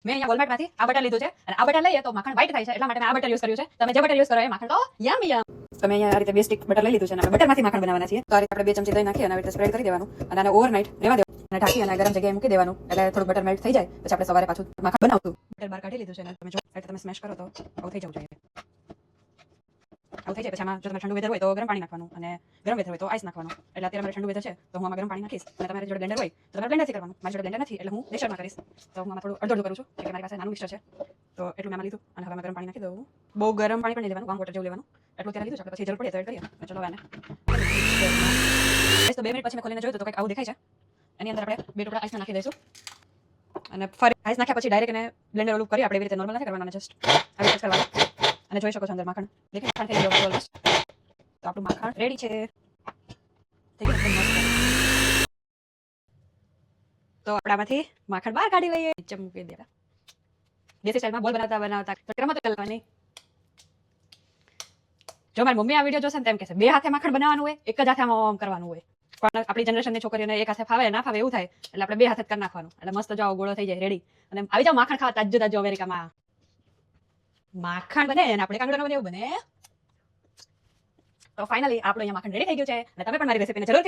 મેં અહીંયા વોલમાર્ટમાંથી આ બટર લીધું છે અને આ બટર લઈએ તો માખણ વ્હાઈટ થાય છે, એટલા માટે મેં આ બટર યુઝ કર્યું છે. તમે જે બટર યુઝ કરો એ માખણ તો યમ યમ. તમે અહીંયા આ રીતે 2 સ્ટિક બટર લઈ લીધું છે અને આપણે બટરમાંથી માખણ બનાવવાના છીએ. તો આ રીતે આપણે 2 ચમચી દહીં નાખી અને આવી રીતે સ્પ્રેડ કરી દેવાનું અને આને ઓવરનાઇટ રહેવા દેવાનું અને ઢાંકી અને ગરમ જગ્યાએ મૂકી દેવાનું. એટલે થોડું બટર મેલ્ટ થઈ જાય પછી આપણે સવારે પાછું માખણ બનાવશું. બટર બહાર કાઢી લીધું છે અને તમે જો એટલે તમે સ્મેશ કરો તો આવું થઈ જવું જોઈએ. આવું થઈ જાય પછી આમાં જો તમારે ઠંડુ વેધર હોય તો ગરમ પાણી નાખવાનું અને ગરમ વેધર હોય તો આઈસ નાખવાનું. એટલે અત્યારે મારે ઠંડુ વેધર છે તો હું આમાં ગરમ પાણી નાખીશ અને તમારી જોડે બ્લેન્ડર હોય તો તમારે બ્લેન્ડરથી કરવાનું. મારી જોડે બ્લેન્ડર નથી એટલે હું મિક્સરમાં કરીશ. તો હું આમાં થોડું અડધું કરું છું કે મારી પાસે નાનું મિક્સર છે તો એટલું મેં આમાં લીધું અને હવે આમાં ગરમ પાણી નાખી દઉં. બહુ ગરમ પાણી પણ નહીં લેવાનું, વામ વોટર જેવું લેવાનું. એટલું ત્યારે લીધું છે આપણે પછી જરૂર પડે તો એડ કરીએ. ચલો આને તો 2 મિનિટ પછી મેં ખોલીને જોયું તો કંઈક આવું દેખાય છે. એની અંદર આપણે 2 ટુકડા આઈસના નાખી દઈશું અને ફરી આઈસ નાખ્યા પછી ડાયરેક્ટ એને બ્લેન્ડર ઓલું કરી આપણે એવી રીતે નોર્મલ નથી કરવાનું, જસ્ટ આવી રીતે કરવાનું. અને જોઈ શકો છો અંદર માખણ દેખાય, માખણ થઈ ગયું ઓલમોસ્ટ. તો આપણું માખણ રેડી છે. થઈ ગયું એકદમ મસ્ત. તો આપણામાંથી માખણ બહાર કાઢી લઈએ. નીચે મૂકી દે. દેશી સ્ટાઇલમાં બોલ બનાવતા ક્રમત કરવાની. જો મારી મમ્મી આ વિડીયો જોશે ને તેમ કહેશે 2 હાથે માખણ બનાવવાનું હોય, એક જ હાથે આમ કરવાનું હોય. પણ આપણી જનરેશનની છોકરીઓને એક હાથે ફાવે ના ફાવે એવું થાય એટલે આપણે 2 હાથે જ કરી નાખવાનું. એટલે મસ્ત જો આવો ગોળો થઈ જાય રેડી. અને આવી જાવ માખણ ખાવા તાજું તાજું અમેરિકામાં. માખણ બને અને આપણે કાંગડાનો બને એવું બને. તો ફાઇનલી આપણું અહીંયા માખણ રેડી થઈ ગયું છે અને તમે પણ મારી રેસીપીને જરૂર